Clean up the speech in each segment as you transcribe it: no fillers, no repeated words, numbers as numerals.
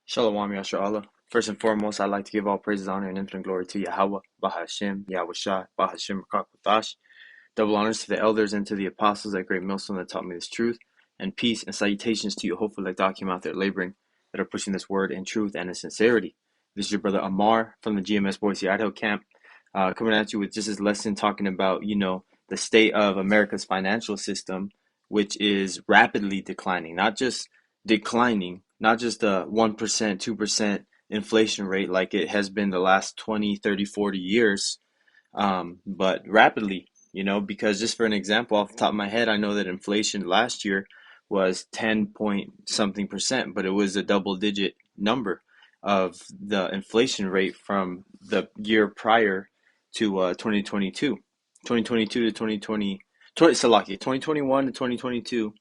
Shalom, Yasha Allah. First and foremost, I'd like to give all praises, honor, and infinite glory to Yahweh, Bahashem, Yahweh Shah, Bahashem, Rakakwatash. Double honors to the elders and to the apostles at Great Millstone that taught me this truth, and peace and salutations to you, hopefully like document out there laboring, that are pushing this word in truth and in sincerity. This is your brother Amar from the GMS Boise, Idaho camp, coming at you with just this lesson talking about, the state of America's financial system, which is rapidly declining, not just declining, not just a 1%, 2% inflation rate like it has been the last 20, 30, 40 years, but rapidly, because just for an example, off the top of my head, I know that inflation last year was 10 point something percent, but it was a double digit number of the inflation rate from the year prior to 2022. 2022 to 2021 to 2022,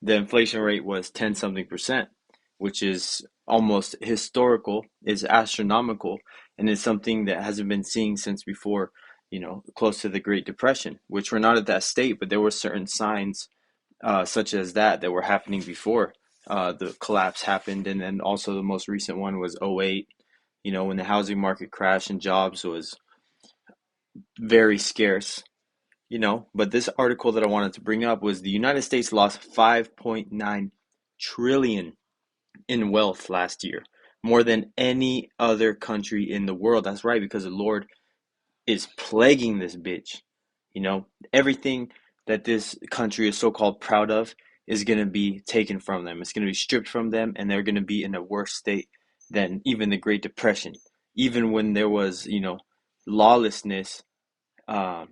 the inflation rate was 10 something percent, which is almost historical, is astronomical, and is something that hasn't been seen since before, close to the Great Depression, which we're not at that state, but there were certain signs such as that were happening before the collapse happened. And then also the most recent one was '08, when the housing market crashed and jobs was very scarce. But this article that I wanted to bring up was the United States lost 5.9 trillion in wealth last year, more than any other country in the world. That's right, because the Lord is plaguing this bitch. Everything that this country is so-called proud of is going to be taken from them. It's going to be stripped from them, and they're going to be in a worse state than even the Great Depression. Even when there was, lawlessness, uh,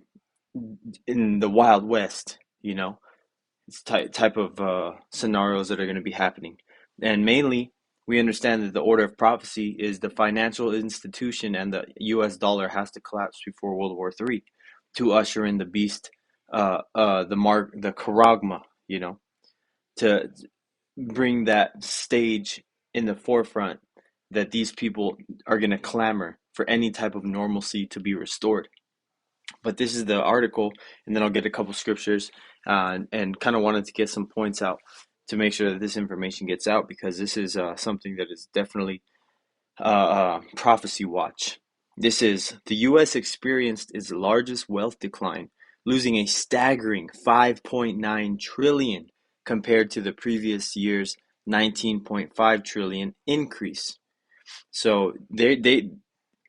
in the Wild West, it's type of scenarios that are going to be happening. And mainly, we understand that the order of prophecy is the financial institution and the U.S. dollar has to collapse before World War III to usher in the beast, the charagma, to bring that stage in the forefront that these people are going to clamor for any type of normalcy to be restored. But this is the article, and then I'll get a couple scriptures, and kind of wanted to get some points out to make sure that this information gets out, because this is something that is definitely prophecy watch. This is the U.S. experienced its largest wealth decline, losing a staggering 5.9 trillion compared to the previous year's 19.5 trillion increase. So they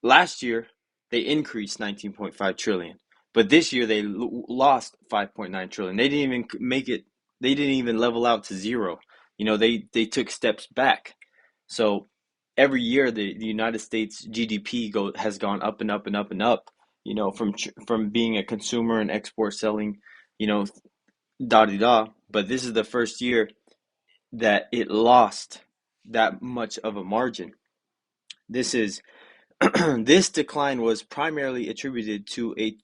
last year they increased 19.5 trillion, but this year they lost 5.9 trillion. They didn't even make it. They didn't even level out to zero. They took steps back. So every year the United States GDP has gone up and up and up and up. From being a consumer and export selling, da da da. But this is the first year that it lost that much of a margin. This is This decline was primarily attributed to a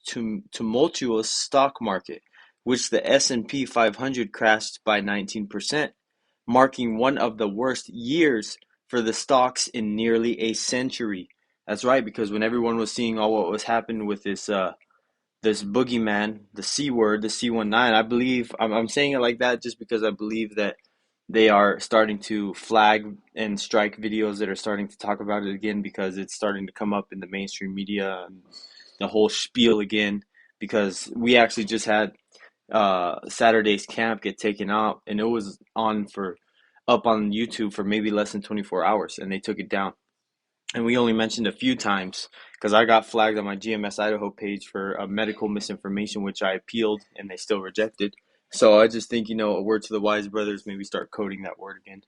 tumultuous stock market, which the S&P 500 crashed by 19%, marking one of the worst years for the stocks in nearly a century. That's right, because when everyone was seeing all what was happening with this boogeyman, the C word, the C19, I believe, I'm saying it like that just because I believe that they are starting to flag and strike videos that are starting to talk about it again, because it's starting to come up in the mainstream media and the whole spiel again, because we actually just had Saturday's camp get taken out, and it was up on YouTube for maybe less than 24 hours, and they took it down. And we only mentioned a few times because I got flagged on my GMS Idaho page for medical misinformation, which I appealed and they still rejected. So I just think, a word to the wise brothers, maybe start coding that word again.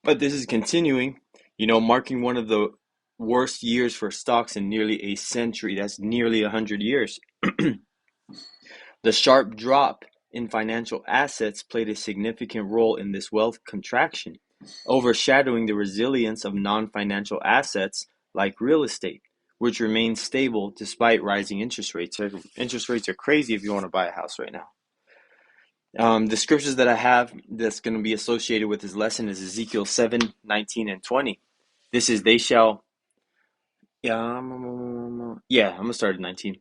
But this is continuing, marking one of the worst years for stocks in nearly a century. That's nearly 100 years. The sharp drop in financial assets played a significant role in this wealth contraction, overshadowing the resilience of non-financial assets like real estate, which remains stable despite rising interest rates. Interest rates are crazy if you want to buy a house right now. The scriptures that I have that's going to be associated with this lesson is Ezekiel 7, 19, and 20. This is, they shall, I'm going to start at 19.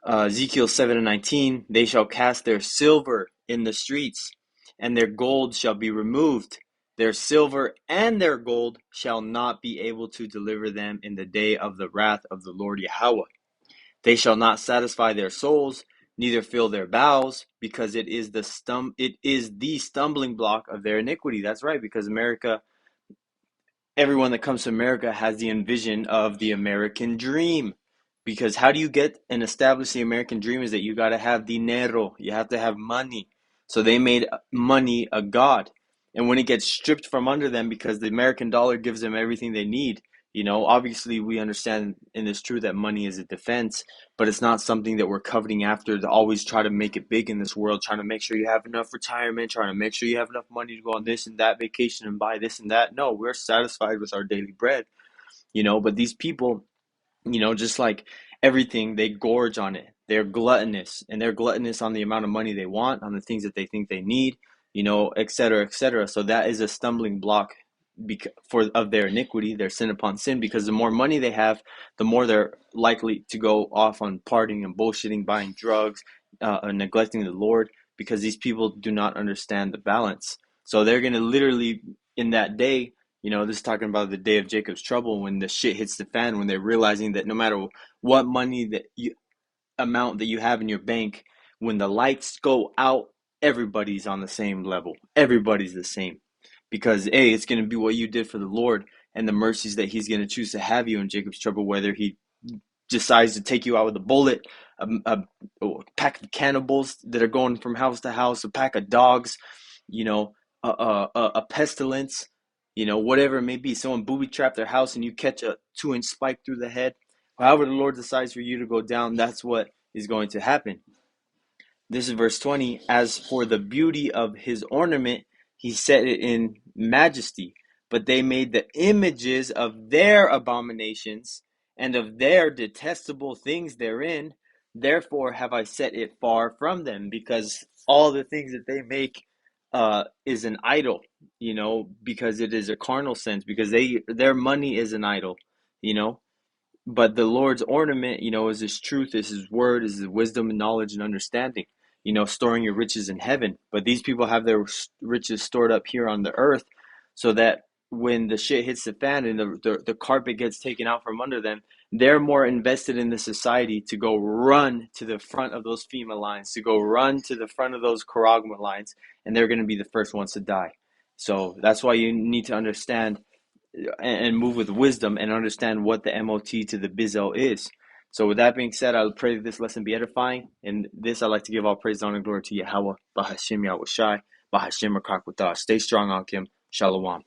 Ezekiel 7 and 19, they shall cast their silver in the streets, and their gold shall be removed. Their silver and their gold shall not be able to deliver them in the day of the wrath of the Lord Yahweh. They shall not satisfy their souls, neither fill their bowels, because it is the stumbling block of their iniquity. That's right, because everyone that comes to America has the envision of the American dream. Because how do you get and establish the American dream is that you got to have dinero. You have to have money. So they made money a god. And when it gets stripped from under them because the American dollar gives them everything they need, obviously we understand in this truth that money is a defense, but it's not something that we're coveting after to always try to make it big in this world, trying to make sure you have enough retirement, trying to make sure you have enough money to go on this and that vacation and buy this and that. No, we're satisfied with our daily bread, but these people, just like everything, they gorge on it. They're gluttonous, and they're gluttonous on the amount of money they want, on the things that they think they need, et cetera, et cetera. So that is a stumbling block of their iniquity, their sin upon sin, because the more money they have, the more they're likely to go off on partying and bullshitting, buying drugs, and neglecting the Lord, because these people do not understand the balance. So they're going to literally, in that day, this is talking about the day of Jacob's trouble, when the shit hits the fan, when they're realizing that no matter what money amount that you have in your bank, when the lights go out, everybody's on the same level. Everybody's the same. Because it's going to be what you did for the Lord and the mercies that he's going to choose to have you in Jacob's trouble, whether he decides to take you out with a bullet, a pack of cannibals that are going from house to house, a pack of dogs, a pestilence, whatever it may be. Someone booby trapped their house and you catch a 2-inch spike through the head. However the Lord decides for you to go down, that's what is going to happen. This is verse 20. As for the beauty of his ornament, he set it in majesty. But they made the images of their abominations and of their detestable things therein. Therefore have I set it far from them, because all the things that they make is an idol, because it is a carnal sense, because their money is an idol, you know. But the Lord's ornament, is his truth, is his word, is his wisdom and knowledge and understanding, storing your riches in heaven. But these people have their riches stored up here on the earth, so that when the shit hits the fan and the carpet gets taken out from under them, they're more invested in the society to go run to the front of those FEMA lines, to go run to the front of those Caragma lines, and they're going to be the first ones to die. So that's why you need to understand and move with wisdom and understand what the MOT to the Bizel is. So with that being said, I pray that this lesson be edifying. And this, I'd like to give all praise, honor, and glory to Yahweh, Bahashim Yahweh Shai, Bahashim Rakak. Stay strong, Akim. Shalom.